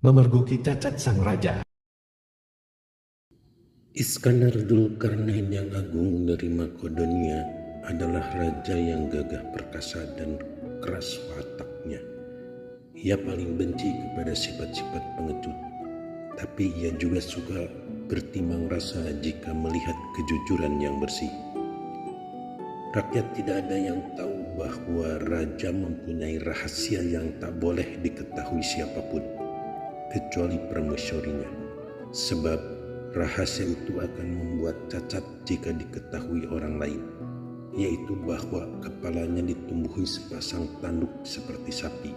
memergoki cacat sang raja. Iskandar Dzulkarnain yang agung dari Makedonia adalah raja yang gagah perkasa dan keras wataknya. Ia paling benci kepada sifat-sifat pengecut, tapi ia juga suka bertimbang rasa jika melihat kejujuran yang bersih. Rakyat tidak ada yang tahu bahwa raja mempunyai rahasia yang tak boleh diketahui siapapun, kecuali permaisurinya. Sebab rahasia itu akan membuat cacat jika diketahui orang lain, yaitu bahwa kepalanya ditumbuhi sepasang tanduk seperti sapi.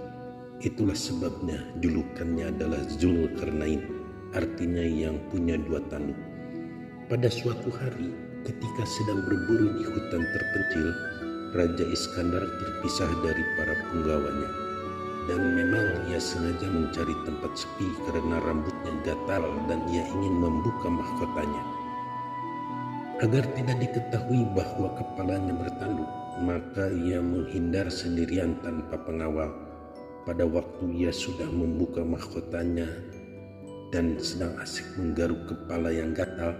Itulah sebabnya julukannya adalah Dzulkarnain, artinya yang punya dua tanduk. Pada suatu hari, ketika sedang berburu di hutan terpencil, Raja Iskandar terpisah dari para punggawanya. Dan memang ia sengaja mencari tempat sepi karena rambutnya gatal dan ia ingin membuka mahkotanya. Agar tidak diketahui bahwa kepalanya bertanduk, maka ia menghindar sendirian tanpa pengawal. Pada waktu ia sudah membuka mahkotanya dan sedang asik menggaruk kepala yang gatal,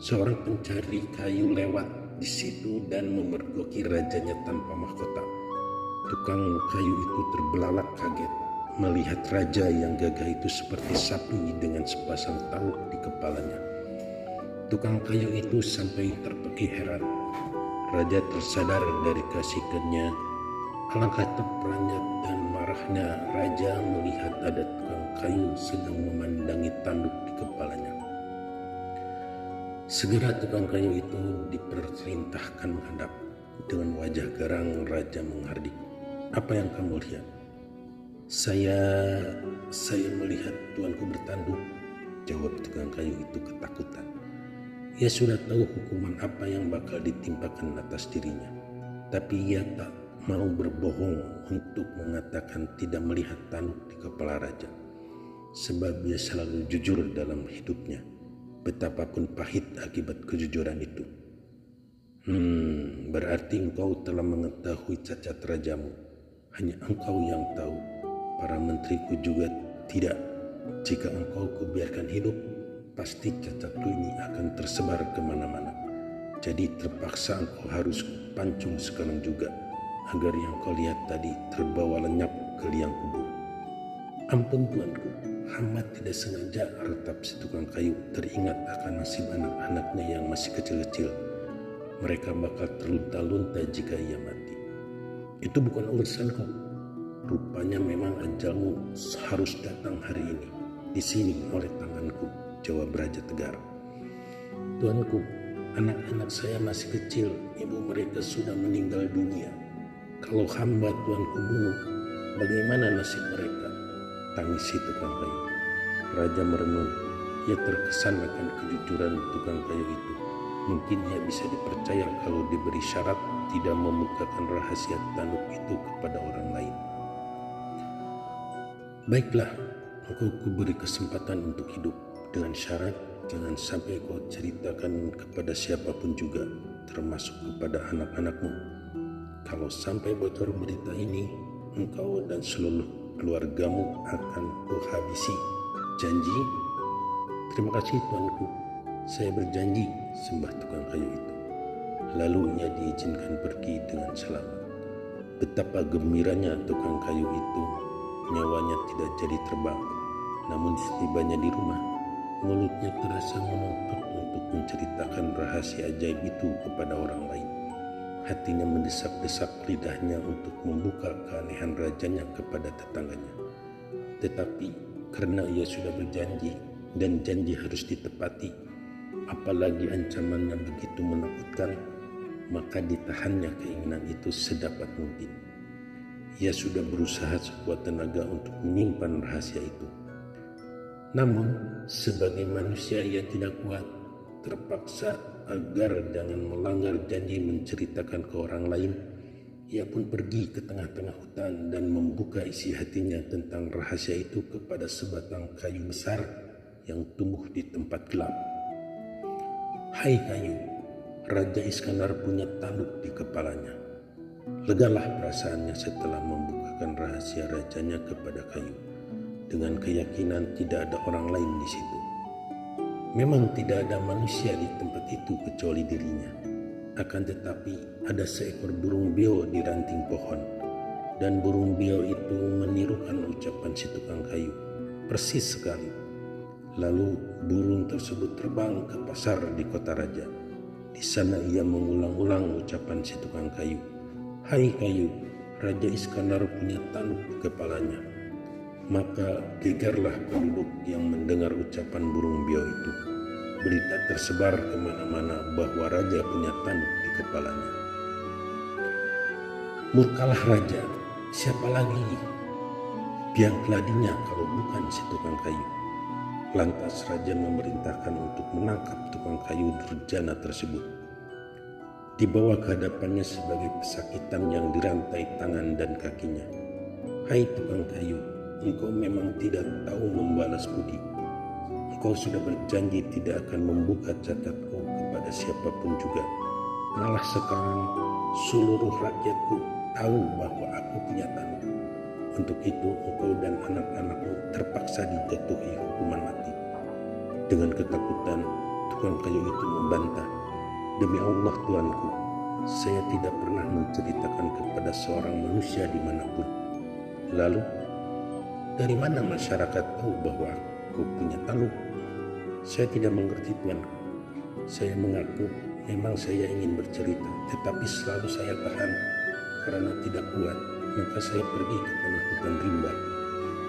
seorang pencari kayu lewat di situ dan memergoki rajanya tanpa mahkota. Tukang kayu itu terbelalak kaget melihat raja yang gagah itu seperti sapi dengan sepasang tanduk di kepalanya. Tukang kayu itu sampai terpekik heran. Raja tersadar dari keasikannya. Alangkah terperanjat dan marahnya raja melihat ada tukang kayu sedang memandangi tanduk di kepalanya. Segera tukang kayu itu diperintahkan menghadap. Dengan wajah garang raja menghardik, "Apa yang kamu lihat?" Saya melihat tuanku bertanduk," jawab tukang kayu itu ketakutan. Ia sudah tahu hukuman apa yang bakal ditimpakan atas dirinya, tapi ia tak mau berbohong untuk mengatakan tidak melihat tanduk di kepala raja, sebab ia selalu jujur dalam hidupnya, betapapun pahit akibat kejujuran itu. Berarti engkau telah mengetahui cacat rajamu. Hanya engkau yang tahu. Para menteriku juga tidak. Jika engkau kubiarkan hidup, pasti cacatku ini akan tersebar kemana-mana. Jadi terpaksa engkau harus pancung sekarang juga, agar yang kau lihat tadi terbawa lenyap ke liang kubur. Ampun tuanku, hamba tidak sengaja, ratap si tukang kayu, teringat akan nasib anak-anaknya yang masih kecil-kecil. Mereka bakal terlunta-lunta jika ia mati. Itu bukan urusanku. Rupanya memang ajalmu harus datang hari ini, di sini oleh tanganku, jawab raja tegar. Tuanku, anak-anak saya masih kecil, ibu mereka sudah meninggal dunia. Kalau hamba tuanku bunuh, bagaimana nasib mereka? Tangisi tukang kayu. Raja merenung. Ia terkesan akan kejujuran tukang kayu itu. Mungkin ia bisa dipercaya kalau diberi syarat tidak membukakan rahasia tanduk itu kepada orang lain. Baiklah, engkau kuberi kesempatan untuk hidup, dengan syarat jangan sampai kau ceritakan kepada siapapun juga, termasuk kepada anak-anakmu. Kalau sampai bocor berita ini, engkau dan seluruh keluargamu akan kuhabisi. Janji? Terima kasih tuanku, saya berjanji, sembah tukang kayu itu. Lalu ia diizinkan pergi dengan selamat. Betapa gembiranya tukang kayu itu, nyawanya tidak jadi terbang. Namun setibanya di rumah, mulutnya terasa menuntut untuk menceritakan rahasia ajaib itu kepada orang lain. Hatinya mendesak-desak lidahnya untuk membuka keanehan rajanya kepada tetangganya. Tetapi karena ia sudah berjanji dan janji harus ditepati, apalagi ancamannya begitu menakutkan, maka ditahannya keinginan itu sedapat mungkin. Ia sudah berusaha sekuat tenaga untuk menyimpan rahasia itu. Namun sebagai manusia ia tidak kuat, terpaksa agar jangan melanggar janji menceritakan ke orang lain. Ia pun pergi ke tengah-tengah hutan dan membuka isi hatinya tentang rahasia itu kepada sebatang kayu besar yang tumbuh di tempat gelap. "Hai kayu, Raja Iskandar punya tanduk di kepalanya." Legalah perasaannya setelah membukakan rahasia rajanya kepada kayu. dengan keyakinan tidak ada orang lain di situ. Memang tidak ada manusia di tempat itu kecuali dirinya. Akan tetapi ada seekor burung beo di ranting pohon, dan burung beo itu menirukan ucapan si tukang kayu persis sekali. Lalu burung tersebut terbang ke pasar di kota raja. Di sana ia mengulang-ulang ucapan si tukang kayu. "Hai kayu, Raja Iskandar punya tanduk di kepalanya." Maka gegerlah penduduk yang mendengar ucapan burung beo itu. Berita tersebar kemana-mana bahwa raja punya tanduk di kepalanya. Murkalah raja, siapa lagi biang keladinya kalau bukan si tukang kayu? Lantas raja memerintahkan untuk menangkap tukang kayu durjana tersebut. Dibawa ke hadapannya sebagai pesakitan yang dirantai tangan dan kakinya. "Hai tukang kayu, engkau memang tidak tahu membalas budi. Engkau sudah berjanji tidak akan membuka catatku kepada siapapun juga. Malah sekarang seluruh rakyatku tahu bahwa aku punya tanduk. Untuk itu engkau dan anak-anakmu terpaksa dijatuhi hukuman mati." Dengan ketakutan, tukang kayu itu membantah, "Demi Allah Tuanku, saya tidak pernah menceritakan kepada seorang manusia dimanapun. Lalu, dari mana masyarakat tahu bahwa aku punya tanduk?" "Saya tidak mengerti Tuanku. Saya mengaku memang saya ingin bercerita, tetapi selalu saya tahan karena tidak kuat. Maka saya pergi ke tengah hutan rimba.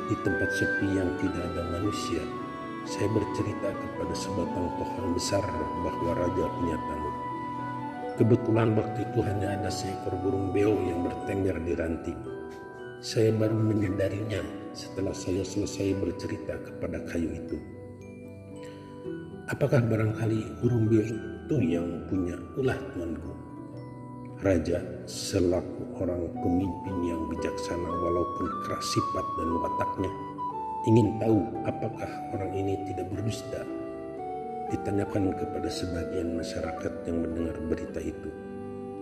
Di tempat sepi yang tidak ada manusia, saya bercerita kepada sebatang pohon besar bahwa raja punya tanduk. Kebetulan waktu itu hanya ada seekor burung beo yang bertengger di ranting. Saya baru menyadarinya setelah saya selesai bercerita kepada kayu itu." "Apakah barangkali burung beo itu yang punya ulah Tuanku?" Raja selaku orang pemimpin yang bijaksana walaupun keras sifat dan wataknya ingin tahu apakah orang ini tidak berdusta. Ditanyakan kepada sebagian masyarakat yang mendengar berita itu,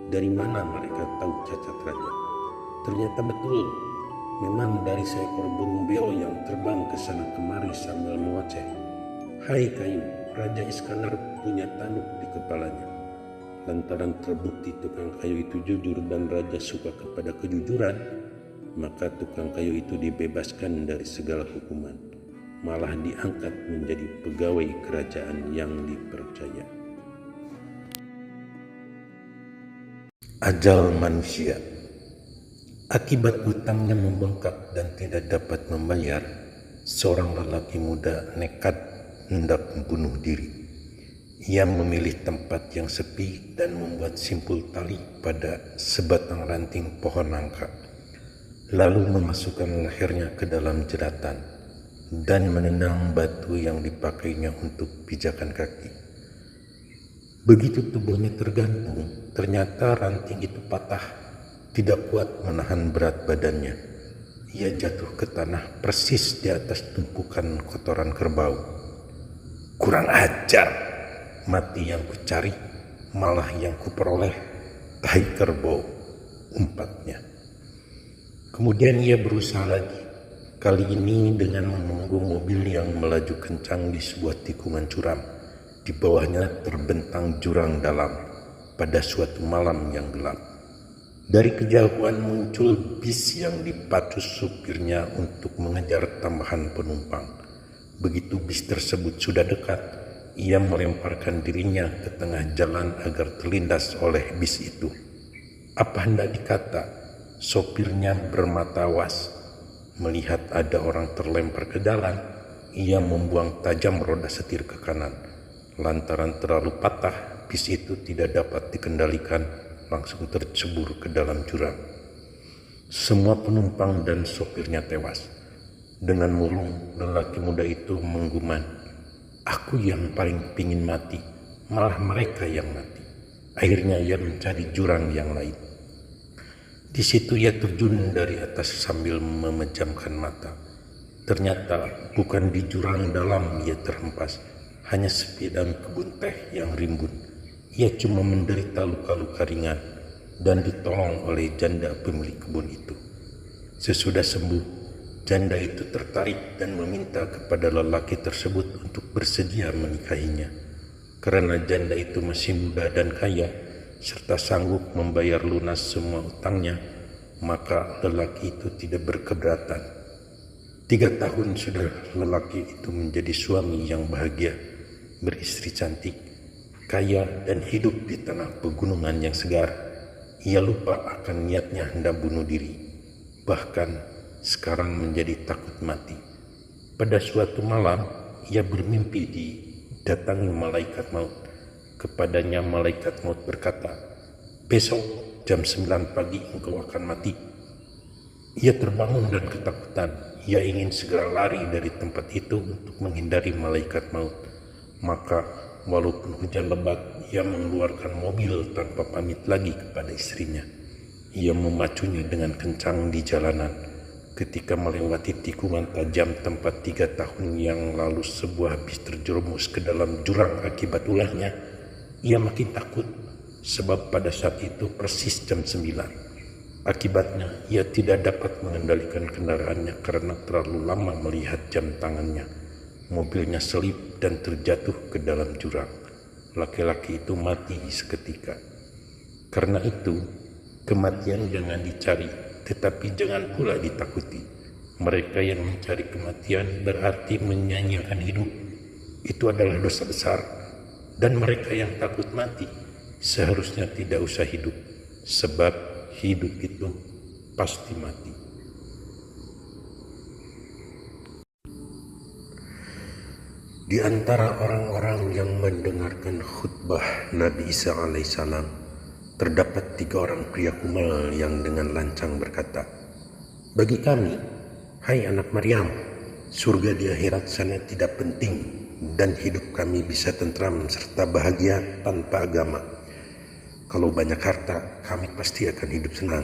dari mana mereka tahu cacat raja. Ternyata betul, memang dari seekor burung beo yang terbang ke sana kemari sambil mengoceh. "Hai kayu, Raja Iskandar punya tanduk di kepalanya." Lantaran terbukti tukang kayu itu jujur dan raja suka kepada kejujuran, maka tukang kayu itu dibebaskan dari segala hukuman, malah diangkat menjadi pegawai kerajaan yang dipercaya. Ajal manusia. Akibat hutangnya membengkak dan tidak dapat membayar, seorang lelaki muda nekat hendak membunuh diri. Ia memilih tempat yang sepi dan membuat simpul tali pada sebatang ranting pohon nangka, lalu memasukkan lehernya ke dalam jeratan dan menendang batu yang dipakainya untuk pijakan kaki. Begitu tubuhnya tergantung, ternyata ranting itu patah, tidak kuat menahan berat badannya. Ia jatuh ke tanah persis di atas tumpukan kotoran kerbau. "Kurang ajar! Mati yang kucari, malah yang kuperoleh tai kerbau," umpatnya. Kemudian ia berusaha lagi, kali ini dengan menunggu mobil yang melaju kencang di sebuah tikungan curam. Di bawahnya terbentang jurang dalam pada suatu malam yang gelap. Dari kejauhan muncul bis yang dipacu supirnya untuk mengejar tambahan penumpang. Begitu bis tersebut sudah dekat, ia melemparkan dirinya ke tengah jalan agar terlindas oleh bis itu. Apa hendak dikata, sopirnya bermata was. Melihat ada orang terlempar ke dalam, ia membuang tajam roda setir ke kanan. Lantaran terlalu patah, bis itu tidak dapat dikendalikan, langsung tercebur ke dalam jurang. Semua penumpang dan sopirnya tewas. Dengan murung, lelaki muda itu menggumam, "Aku yang paling pingin mati, malah mereka yang mati." Akhirnya ia mencari jurang yang lain. Di situ ia terjun dari atas sambil memejamkan mata. Ternyata bukan di jurang dalam ia terhempas, hanya sepedang kebun teh yang rimbun. Ia cuma menderita luka-luka ringan dan ditolong oleh janda pemilik kebun itu. Sesudah sembuh, Janda itu tertarik dan meminta kepada lelaki tersebut untuk bersedia menikahinya. Karena janda itu masih muda dan kaya, serta sanggup membayar lunas semua utangnya, maka lelaki itu tidak berkeberatan. 3 tahun sudah lelaki itu menjadi suami yang bahagia, beristri cantik, kaya dan hidup di tanah pegunungan yang segar. Ia lupa akan niatnya hendak bunuh diri. Bahkan sekarang menjadi takut mati. Pada suatu malam, ia bermimpi didatangi malaikat maut. Kepadanya malaikat maut berkata, "Besok jam 9 pagi engkau akan mati." Ia terbangun dan ketakutan. Ia ingin segera lari dari tempat itu untuk menghindari malaikat maut. Maka walaupun hujan lebat, ia mengeluarkan mobil tanpa pamit lagi kepada istrinya. Ia memacunya dengan kencang di jalanan. Ketika melewati tikungan tajam tempat 3 tahun yang lalu sebuah bis terjerumus ke dalam jurang akibat ulahnya, ia makin takut sebab pada saat itu persis jam 9. Akibatnya ia tidak dapat mengendalikan kendaraannya karena terlalu lama melihat jam tangannya. Mobilnya selip dan terjatuh ke dalam jurang. Laki-laki itu mati seketika. Karena itu, kematian jangan dicari, tetapi jangan pula ditakuti. Mereka yang mencari kematian berarti menyanyiakan hidup. Itu adalah dosa besar. Dan mereka yang takut mati seharusnya tidak usah hidup, sebab hidup itu pasti mati. Di antara orang-orang yang mendengarkan khutbah Nabi Isa alaihissalam, terdapat 3 orang pria kumal yang dengan lancang berkata, "Bagi kami, hai anak Maryam, surga di akhirat sana tidak penting dan hidup kami bisa tentram serta bahagia tanpa agama. Kalau banyak harta, kami pasti akan hidup senang."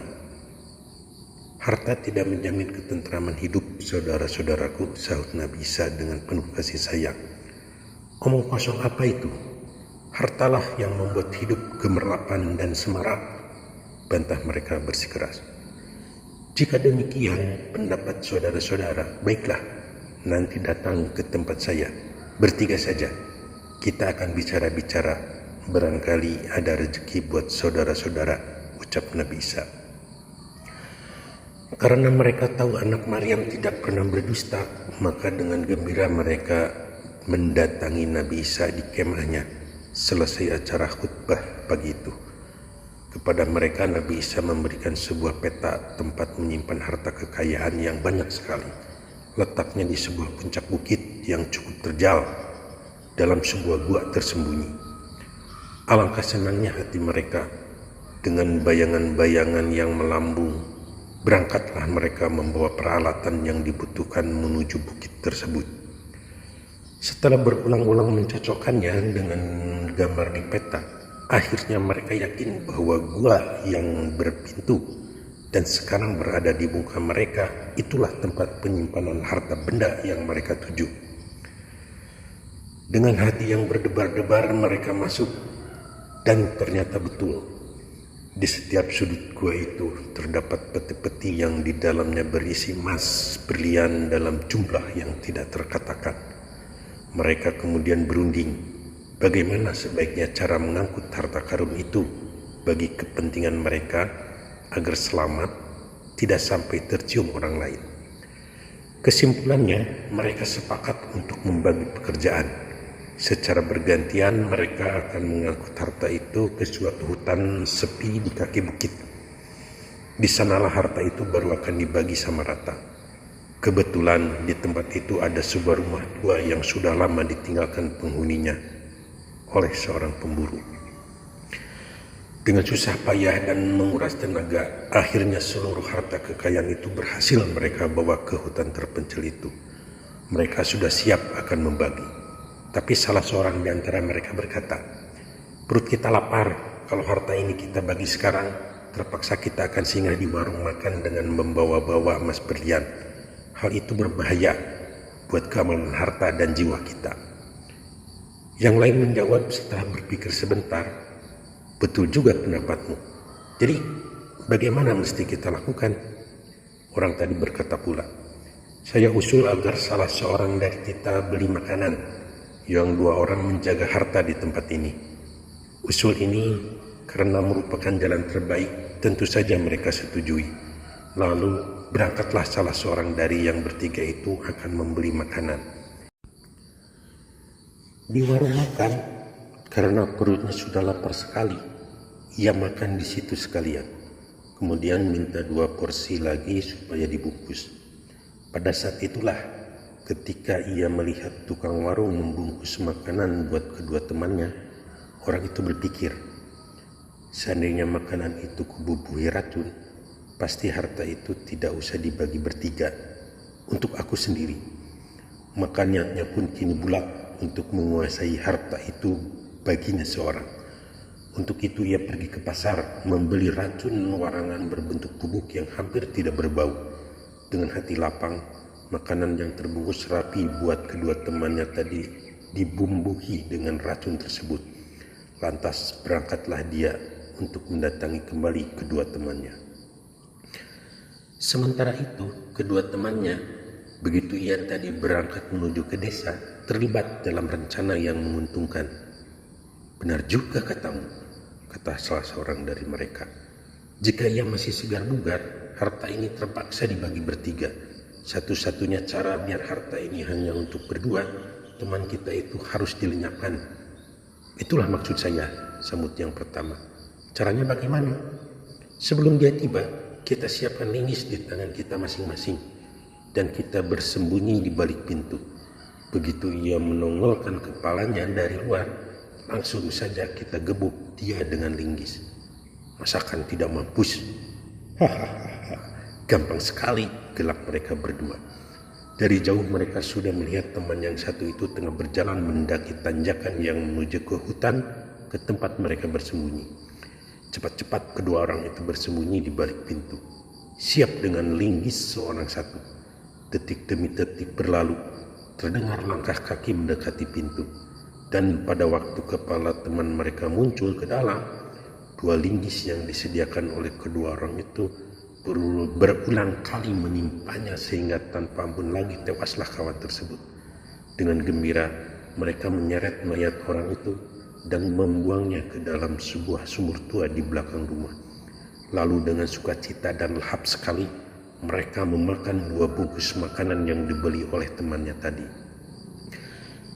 "Harta tidak menjamin ketentraman hidup, saudara-saudaraku," sahut Nabi Isa dengan penuh kasih sayang. "Omong kosong apa itu? Hartalah yang membuat hidup gemerlapan dan semarak," bantah mereka bersikeras. "Jika demikian pendapat saudara-saudara, baiklah, nanti datang ke tempat saya, bertiga saja. Kita akan bicara-bicara, barangkali ada rezeki buat saudara-saudara," ucap Nabi Isa. Karena mereka tahu anak Maryam tidak pernah berdusta, maka dengan gembira mereka mendatangi Nabi Isa di kemahnya selesai acara khutbah pagi itu. Kepada mereka Nabi Isa memberikan sebuah peta tempat menyimpan harta kekayaan yang banyak sekali. Letaknya di sebuah puncak bukit yang cukup terjal dalam sebuah gua tersembunyi. Alangkah senangnya hati mereka. Dengan bayangan-bayangan yang melambung, berangkatlah mereka membawa peralatan yang dibutuhkan menuju bukit tersebut. Setelah berulang-ulang mencocokkannya dengan gambar di peta, akhirnya mereka yakin bahwa gua yang berpintu dan sekarang berada di muka mereka itulah tempat penyimpanan harta benda yang mereka tuju. Dengan hati yang berdebar-debar mereka masuk, dan ternyata betul. Di setiap sudut gua itu terdapat peti-peti yang di dalamnya berisi emas, berlian dalam jumlah yang tidak terkatakan. Mereka kemudian berunding bagaimana sebaiknya cara mengangkut harta karun itu bagi kepentingan mereka agar selamat, tidak sampai tercium orang lain. Kesimpulannya, mereka sepakat untuk membagi pekerjaan. Secara bergantian mereka akan mengangkut harta itu ke suatu hutan sepi di kaki bukit. Di sanalah harta itu baru akan dibagi sama rata. Kebetulan di tempat itu ada sebuah rumah tua yang sudah lama ditinggalkan penghuninya oleh seorang pemburu. Dengan susah payah dan menguras tenaga, akhirnya seluruh harta kekayaan itu berhasil mereka bawa ke hutan terpencil itu. Mereka sudah siap akan membagi. Tapi salah seorang di antara mereka berkata, "Perut kita lapar, kalau harta ini kita bagi sekarang, terpaksa kita akan singgah di warung makan dengan membawa-bawa emas berlian. Hal itu berbahaya buat keamanan harta dan jiwa kita." Yang lain menjawab setelah berpikir sebentar, "Betul juga pendapatmu. Jadi bagaimana mesti kita lakukan?" Orang tadi berkata pula, Saya usul agar salah seorang dari kita beli makanan, yang 2 orang menjaga harta di tempat ini. Usul ini karena merupakan jalan terbaik, tentu saja mereka setujui. Lalu berangkatlah salah seorang dari yang bertiga itu akan membeli makanan. Di warung makan, karena perutnya sudah lapar sekali, ia makan di situ sekalian. Kemudian minta 2 porsi lagi supaya dibungkus. Pada saat itulah ketika ia melihat tukang warung membungkus makanan buat kedua temannya, orang itu berpikir, seandainya makanan itu kububuhi racun, pasti harta itu tidak usah dibagi bertiga, untuk aku sendiri. Maka niatnya pun kini bulat untuk menguasai harta itu baginya seorang. Untuk itu ia pergi ke pasar membeli racun warangan berbentuk bubuk yang hampir tidak berbau. Dengan hati lapang, makanan yang terbungkus rapi buat kedua temannya tadi dibumbuhi dengan racun tersebut. Lantas berangkatlah dia untuk mendatangi kembali kedua temannya. Sementara itu, kedua temannya, begitu ia tadi berangkat menuju ke desa, terlibat dalam rencana yang menguntungkan. Benar juga katamu, kata salah seorang dari mereka. Jika ia masih segar bugar, harta ini terpaksa dibagi bertiga. Satu-satunya cara biar harta ini hanya untuk berdua, teman kita itu harus dilenyapkan. Itulah maksud saya, sambut yang pertama. Caranya bagaimana? Sebelum dia tiba, kita siapkan linggis di tangan kita masing-masing, dan kita bersembunyi di balik pintu. Begitu ia menongolkan kepalanya dari luar, langsung saja kita gebuk dia dengan linggis. Masakan tidak mampus. Hahaha, gampang sekali, gelak mereka berdua. Dari jauh mereka sudah melihat teman yang satu itu tengah berjalan mendaki tanjakan yang menuju ke hutan, ke tempat mereka bersembunyi. Cepat-cepat kedua orang itu bersembunyi di balik pintu, siap dengan linggis seorang satu. Detik demi detik berlalu, terdengar langkah kaki mendekati pintu, dan pada waktu kepala teman mereka muncul ke dalam, 2 linggis yang disediakan oleh kedua orang itu berulang kali menimpanya sehingga tanpa ampun lagi tewaslah kawan tersebut. Dengan gembira mereka menyeret mayat orang itu dan membuangnya ke dalam sebuah sumur tua di belakang rumah. Lalu dengan sukacita dan lahap sekali mereka memakan 2 bungkus makanan yang dibeli oleh temannya tadi.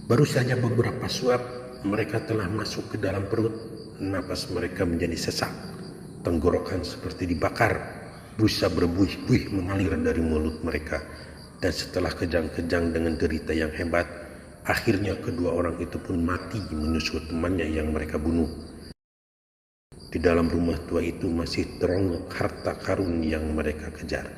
Baru saja beberapa suap mereka telah masuk ke dalam perut. Napas mereka menjadi sesak, tenggorokan seperti dibakar, busa berbuih-buih mengalir dari mulut mereka. Dan setelah kejang-kejang dengan derita yang hebat, akhirnya kedua orang itu pun mati menyusul temannya yang mereka bunuh. Di dalam rumah tua itu masih teronggok harta karun yang mereka kejar.